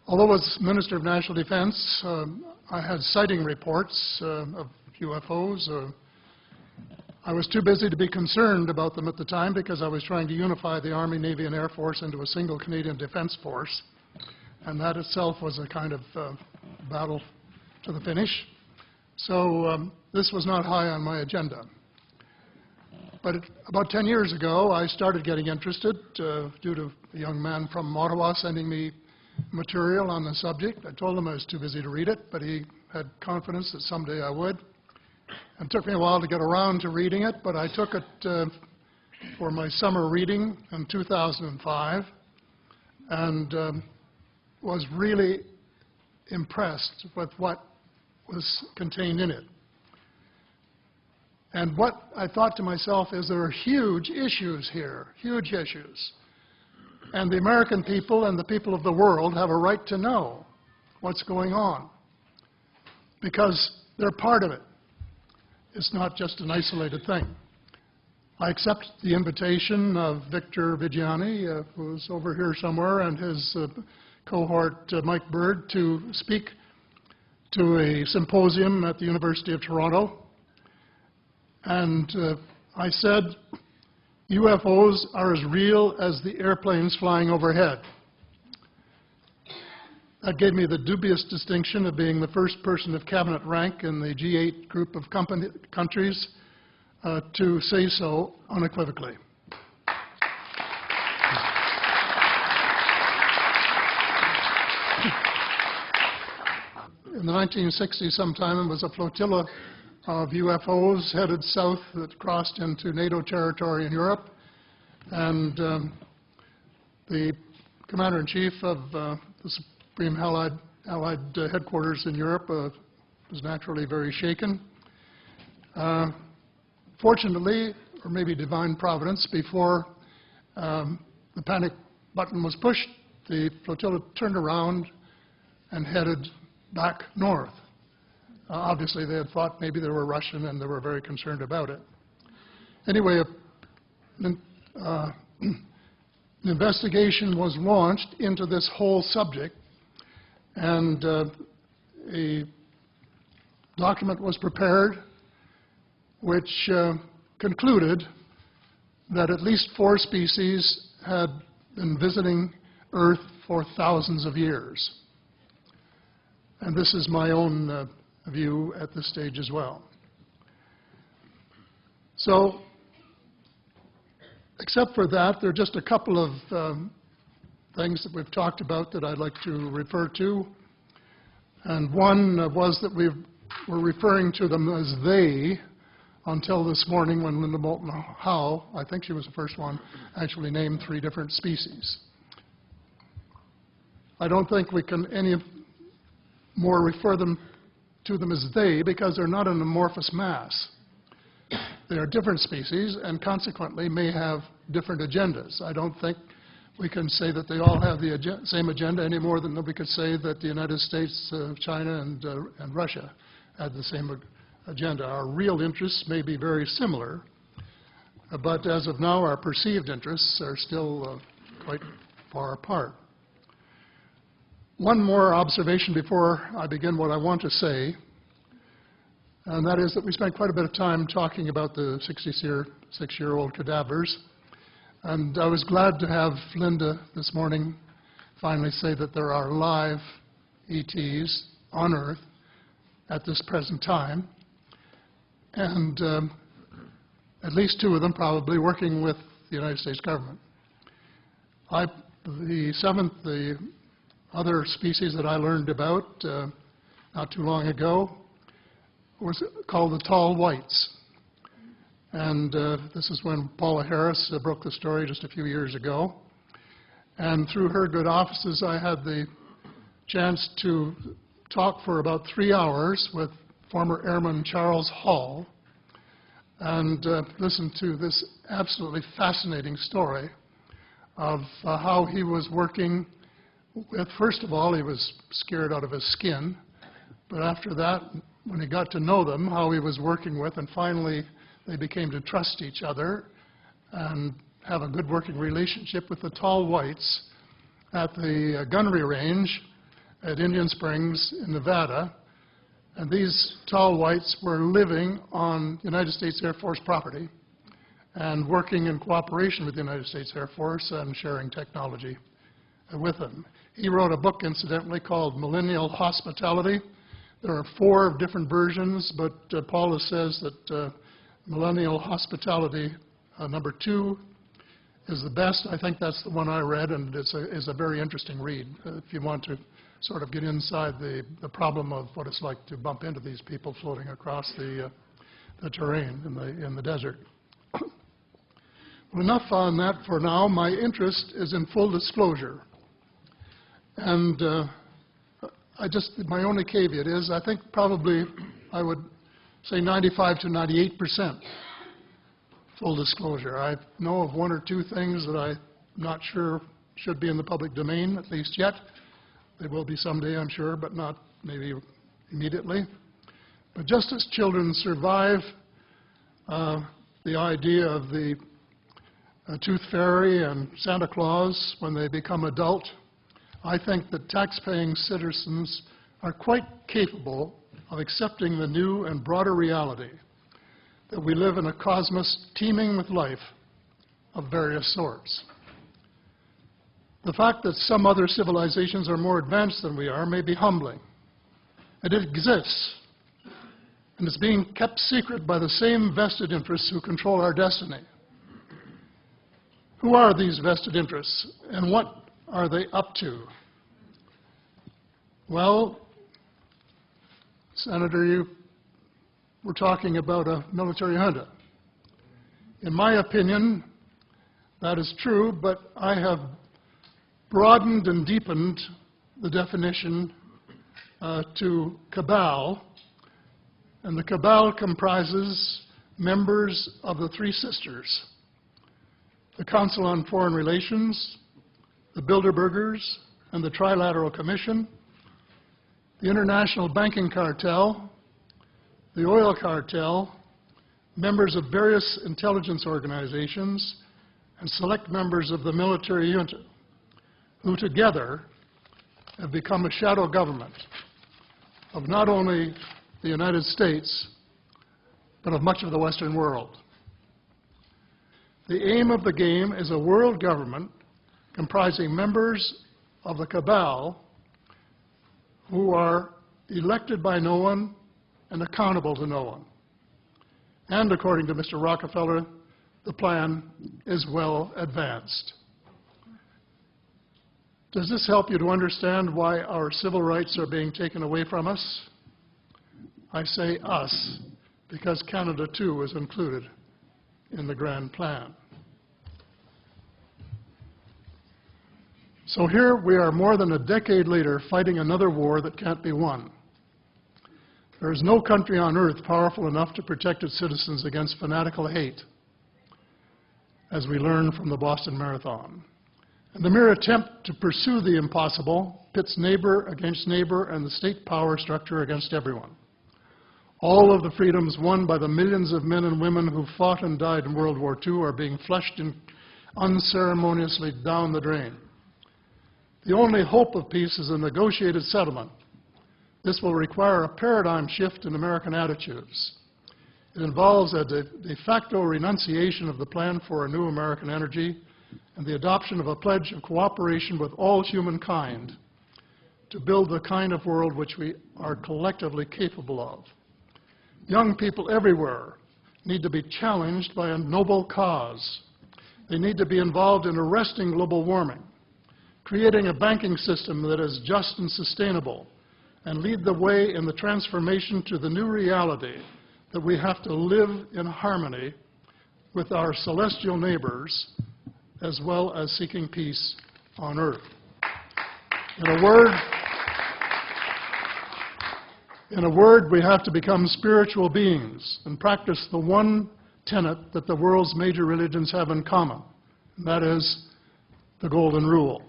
Although as Minister of National Defense, I had sighting reports of UFOs. I was too busy to be concerned about them at the time because I was trying to unify the Army, Navy, and Air Force into a single Canadian Defense Force. And that itself was a kind of battle to the finish. So this was not high on my agenda. But about 10 years ago, I started getting interested due to a young man from Ottawa sending me material on the subject. I told him I was too busy to read it, but he had confidence that someday I would. It took me a while to get around to reading it, but I took it for my summer reading in 2005 and was really impressed with what was contained in it. And what I thought to myself is there are huge issues here, huge issues. And the American people and the people of the world have a right to know what's going on because they're part of it. It's not just an isolated thing. I accept the invitation of Victor Vigiani, who's over here somewhere, and his cohort, Mike Bird, to speak to a symposium at the University of Toronto. And I said, UFOs are as real as the airplanes flying overhead. That gave me the dubious distinction of being the first person of cabinet rank in the G8 group of countries to say so unequivocally. In the 1960s sometime, it was a flotilla of UFOs headed south that crossed into NATO territory in Europe. And the commander-in-chief of the Supreme Allied headquarters in Europe was naturally very shaken. Fortunately, or maybe divine providence, before the panic button was pushed, the flotilla turned around and headed back north. Obviously, they had thought maybe they were Russian, and they were very concerned about it. Anyway, an investigation was launched into this whole subject, and a document was prepared which concluded that at least 4 species had been visiting Earth for thousands of years. And this is my own view at this stage as well. So, except for that, there are just a couple of things that we've talked about that I'd like to refer to. And one was that we were referring to them as they until this morning when Linda Moulton Howe, I think she was the first one, actually named 3 different species. I don't think we can any more refer to them as they because they're not an amorphous mass. They are different species and consequently may have different agendas. I don't think we can say that they all have the same agenda any more than we could say that the United States, China, and Russia had the same agenda. Our real interests may be very similar, but as of now, our perceived interests are still quite far apart. One more observation before I begin what I want to say, and that is that we spent quite a bit of time talking about the 66-year-old cadavers. And I was glad to have Linda this morning finally say that there are live ETs on Earth at this present time, and at least 2 of them probably working with the United States government. The other species that I learned about not too long ago was called the tall whites. And this is when Paula Harris broke the story just a few years ago. And through her good offices, I had the chance to talk for about 3 hours with former Airman Charles Hall and listen to this absolutely fascinating story of how he was working with, first of all, he was scared out of his skin, but after that, when he got to know them, how he was working with, and finally they became to trust each other and have a good working relationship with the tall whites at the gunnery range at Indian Springs in Nevada, and these tall whites were living on United States Air Force property and working in cooperation with the United States Air Force and sharing technology with them. He wrote a book, incidentally, called Millennial Hospitality. There are 4 different versions, but Paula says that Millennial Hospitality number 2 is the best. I think that's the one I read, and it's a very interesting read if you want to sort of get inside the problem of what it's like to bump into these people floating across the terrain in the desert. Well, enough on that for now. My interest is in full disclosure. And my only caveat is I think probably I would say 95 to 98% full disclosure. I know of 1 or 2 things that I'm not sure should be in the public domain, at least yet. They will be someday, I'm sure, but not maybe immediately. But just as children survive the idea of the Tooth Fairy and Santa Claus when they become adult, I think that tax-paying citizens are quite capable of accepting the new and broader reality that we live in a cosmos teeming with life of various sorts. The fact that some other civilizations are more advanced than we are may be humbling. And it exists, and it's being kept secret by the same vested interests who control our destiny. Who are these vested interests, and what are they up to? Well, Senator, you were talking about a military junta. In my opinion, that is true, but I have broadened and deepened the definition to cabal, and the cabal comprises members of the 3 sisters: the Council on Foreign Relations, the Bilderbergers, and the Trilateral Commission, the International Banking Cartel, the Oil Cartel, members of various intelligence organizations, and select members of the military junta, who together have become a shadow government of not only the United States, but of much of the Western world. The aim of the game is a world government comprising members of the cabal who are elected by no one and accountable to no one. And according to Mr. Rockefeller, the plan is well advanced. Does this help you to understand why our civil rights are being taken away from us? I say us, because Canada too is included in the grand plan. So here we are more than a decade later fighting another war that can't be won. There is no country on earth powerful enough to protect its citizens against fanatical hate, as we learned from the Boston Marathon. And the mere attempt to pursue the impossible pits neighbor against neighbor and the state power structure against everyone. All of the freedoms won by the millions of men and women who fought and died in World War II are being flushed unceremoniously down the drain. The only hope of peace is a negotiated settlement. This will require a paradigm shift in American attitudes. It involves a de facto renunciation of the plan for a new American energy and the adoption of a pledge of cooperation with all humankind to build the kind of world which we are collectively capable of. Young people everywhere need to be challenged by a noble cause. They need to be involved in arresting global warming, creating a banking system that is just and sustainable, and lead the way in the transformation to the new reality that we have to live in harmony with our celestial neighbors, as well as seeking peace on earth. In a word, we have to become spiritual beings and practice the one tenet that the world's major religions have in common, and that is the Golden Rule.